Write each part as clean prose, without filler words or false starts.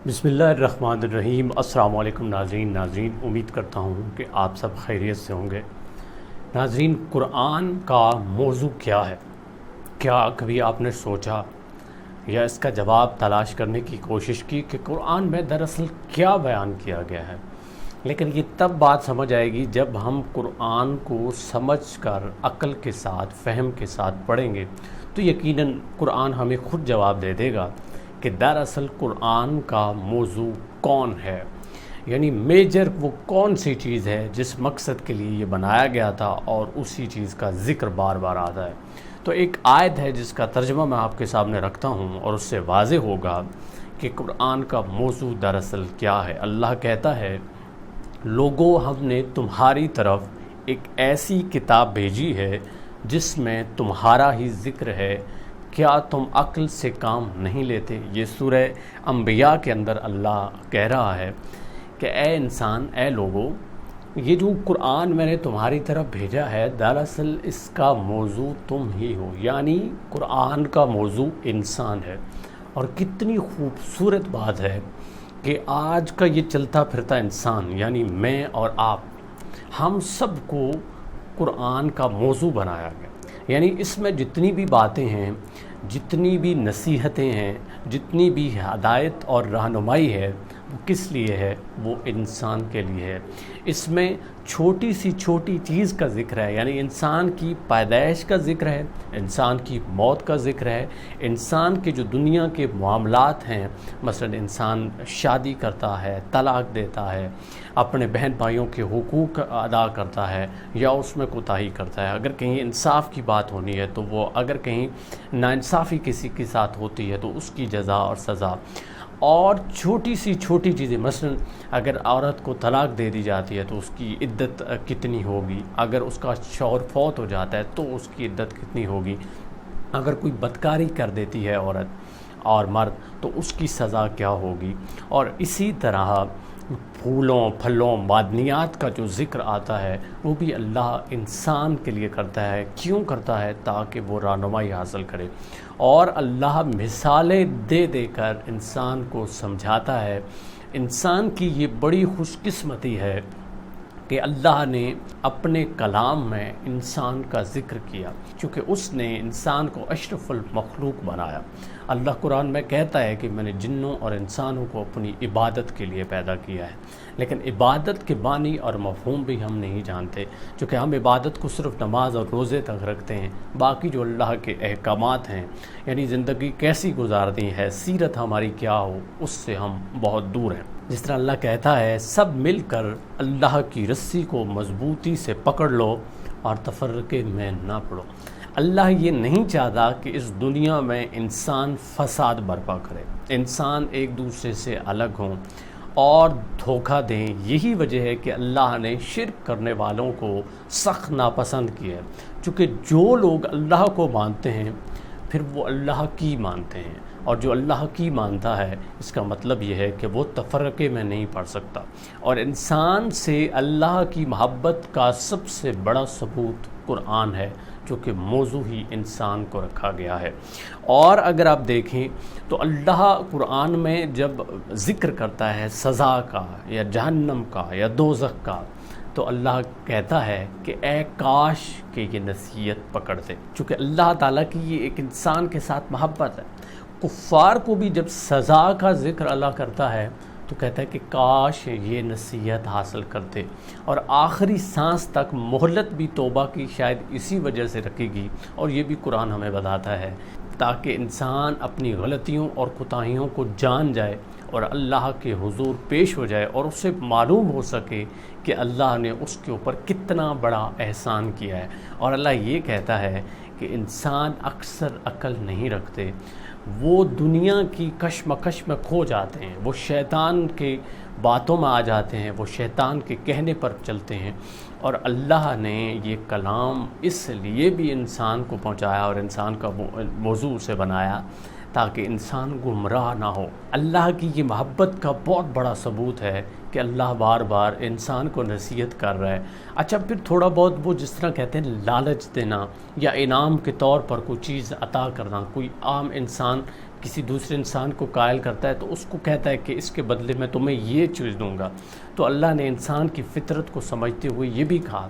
बिस्मिल्लाहिर्रहमानिर्रहीम। अस्सलाम वालेकुम नाज़रीन, उम्मीद करता हूँ कि आप सब खैरियत से होंगे। नाज़रीन, कुरान का मौजू क्या है? क्या कभी आपने सोचा या इसका जवाब तलाश करने की कोशिश की कि कुरान में दरअसल क्या बयान किया गया है? लेकिन ये तब बात समझ आएगी जब हम कुरान को समझ कर अक़ल के साथ, फ़हम के साथ पढ़ेंगे, तो यकीनन कुरान हमें खुद जवाब दे देगा कि दरअसल कुरान का मौजू कौन है, यानी मेजर वो कौन सी चीज़ है जिस मकसद के लिए ये बनाया गया था और उसी चीज़ का ज़िक्र बार बार आता है। तो एक आयत है जिसका तर्जुमा मैं आपके सामने रखता हूँ और उससे वाज़े होगा कि कुरान का मौजू दरअसल क्या है। अल्लाह कहता है, लोगों, हमने तुम्हारी तरफ एक ऐसी किताब भेजी है जिसमें तुम्हारा ही ज़िक्र है, क्या तुम अक्ल से काम नहीं लेते? ये सूरह अंबिया के अंदर अल्लाह कह रहा है कि ए इंसान, ए लोगों, ये जो कुरान मैंने तुम्हारी तरफ भेजा है दरअसल इसका मौजू तुम ही हो, यानी कुरान का मौजू इंसान है। और कितनी खूबसूरत बात है कि आज का ये चलता फिरता इंसान, यानी मैं और आप, हम सबको कुरान का मौजू बनाया गया। यानी इसमें जितनी भी बातें हैं, जितनी भी नसीहतें हैं, जितनी भी हदायत और रहनुमाई है, वो किस लिए है? वो इंसान के लिए है। इसमें छोटी सी छोटी चीज़ का ज़िक्र है, यानी इंसान की पैदाइश का ज़िक्र है, इंसान की मौत का ज़िक्र है, इंसान के जो दुनिया के मामलात हैं, मसलन इंसान शादी करता है, तलाक देता है, अपने बहन भाइयों के हुकूक अदा करता है या उसमें कोताही करता है। अगर कहीं इंसाफ की बात होनी है तो वो, अगर कहीं नाइंसाफ़ी किसी के साथ होती है तो उसकी जज़ा और सज़ा, और छोटी सी छोटी चीज़ें, मसलन अगर औरत को तलाक दे दी जाती है तो उसकी इद्दत कितनी होगी, अगर उसका शौहर फौत हो जाता है तो उसकी इद्दत कितनी होगी, अगर कोई बदकारी कर देती है औरत और मर्द तो उसकी सज़ा क्या होगी। और इसी तरह फूलों, फलों, मादनियात का जो ज़िक्र आता है वो भी अल्लाह इंसान के लिए करता है। क्यों करता है? ताकि वो रहनुमाई हासिल करे। और अल्लाह मिसालें दे देकर इंसान को समझाता है। इंसान की ये बड़ी खुशकिस्मती है कि अल्लाह ने अपने कलाम में इंसान का ज़िक्र किया, क्योंकि उसने इंसान को अशरफुल मखलूक बनाया। अल्लाह कुरान में कहता है कि मैंने जिन्नों और इंसानों को अपनी इबादत के लिए पैदा किया है। लेकिन इबादत के बानी और मफ़हूम भी हम नहीं जानते, क्योंकि हम इबादत को सिर्फ नमाज और रोज़े तक रखते हैं। बाकी जो अल्लाह के अहकामात हैं, यानी ज़िंदगी कैसी गुजारनी है, सीरत हमारी क्या हो, उससे हम बहुत दूर हैं। जिस तरह अल्लाह कहता है, सब मिलकर अल्लाह की रस्सी को मजबूती से पकड़ लो और तफर्रके में ना पड़ो। अल्लाह ये नहीं चाहता कि इस दुनिया में इंसान फसाद बर्पा करे, इंसान एक दूसरे से अलग हों और धोखा दें। यही वजह है कि अल्लाह ने शिर्क करने वालों को सख्त नापसंद किया है, क्योंकि जो लोग अल्लाह को मानते हैं फिर वो अल्लाह की मानते हैं, और जो अल्लाह की मानता है इसका मतलब ये है कि वो तफर्रके में नहीं पड़ सकता। और इंसान से अल्लाह की मोहब्बत का सबसे बड़ा सबूत कुरान है, जो कि मौजू ही इंसान को रखा गया है। और अगर आप देखें तो अल्लाह कुरान में जब ज़िक्र करता है सज़ा का या जहन्नम का या दोज़ख का, तो अल्लाह कहता है कि ए काश कि ये नसीहत पकड़ते, चूँकि अल्लाह ताला की ये एक इंसान के साथ मोहब्बत है। कुफ़ार को भी जब सज़ा का ज़िक्र अल्लाह करता है तो कहता है कि काश ये नसीहत हासिल करते। और आखिरी सांस तक मोहलत भी तौबा की शायद इसी वजह से रखेगी, और ये भी कुरान हमें बताता है, ताकि इंसान अपनी गलतियों और कोताहियों को जान जाए और अल्लाह के हुजूर पेश हो जाए और उससे मालूम हो सके कि अल्लाह ने उसके ऊपर कितना बड़ा एहसान किया है। और अल्लाह ये कहता है कि इंसान अक्सर अक्ल नहीं रखते, वो दुनिया की कश्मकश में खो जाते हैं, वो शैतान के बातों में आ जाते हैं, वो शैतान के कहने पर चलते हैं। और अल्लाह ने ये कलाम इसलिए भी इंसान को पहुंचाया और इंसान का मौजू से बनाया ताकि इंसान गुमराह ना हो। अल्लाह की ये मोहब्बत का बहुत बड़ा सबूत है कि अल्लाह बार बार इंसान को नसीहत कर रहा है। अच्छा, फिर थोड़ा बहुत वो जिस तरह कहते हैं लालच देना या इनाम के तौर पर कोई चीज़ अता करना, कोई आम इंसान کسی دوسرے انسان کو قائل کرتا ہے تو اس کو کہتا ہے کہ اس کے بدلے میں تمہیں یہ چیز دوں گا۔ تو اللہ نے انسان کی فطرت کو سمجھتے ہوئے یہ بھی کہا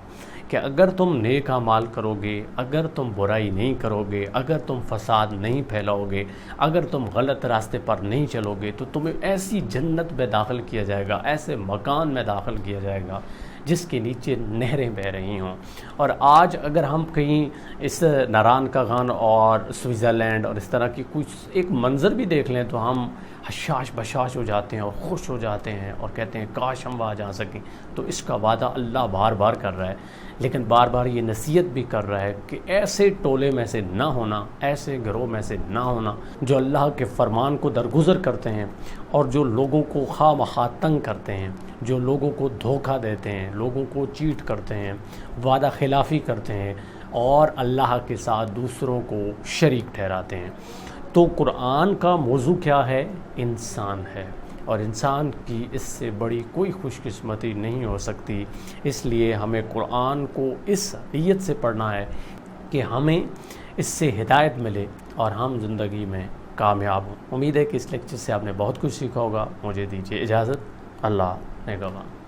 کہ اگر تم نیک اعمال کرو گے، اگر تم برائی نہیں کرو گے، اگر تم فساد نہیں پھیلاؤ گے، اگر تم غلط راستے پر نہیں چلو گے، تو تمہیں ایسی جنت میں داخل کیا جائے گا، ایسے مکان میں داخل کیا جائے گا جس کے نیچے نہریں بہہ رہی ہوں۔ اور آج اگر ہم کہیں اس ناران کا غان اور سوئٹزرلینڈ اور اس طرح کی کچھ ایک منظر بھی دیکھ لیں تو ہم حشاش بشاش ہو جاتے ہیں اور خوش ہو جاتے ہیں اور کہتے ہیں کاش ہم وہاں جا سکیں۔ تو اس کا وعدہ اللہ بار بار کر رہا ہے، لیکن بار بار یہ نصیحت بھی کر رہا ہے کہ ایسے ٹولے میں سے نہ ہونا، ایسے گروہ میں سے نہ ہونا جو اللہ کے فرمان کو درگزر کرتے ہیں اور جو لوگوں کو خواہ مخواہ تنگ کرتے ہیں، جو لوگوں کو دھوکہ دیتے ہیں، لوگوں کو چیٹ کرتے ہیں، وعدہ خلافی کرتے ہیں اور اللہ کے ساتھ دوسروں کو شریک ٹھہراتے ہیں۔ تو قرآن کا موضوع کیا ہے؟ انسان ہے، اور انسان کی اس سے بڑی کوئی خوش قسمتی نہیں ہو سکتی۔ اس لیے ہمیں قرآن کو اس نیت سے پڑھنا ہے کہ ہمیں اس سے ہدایت ملے اور ہم زندگی میں کامیاب ہوں۔ امید ہے کہ اس لیکچر سے آپ نے بہت کچھ سیکھا ہوگا۔ مجھے دیجیے اجازت۔ اللہ نگہباں۔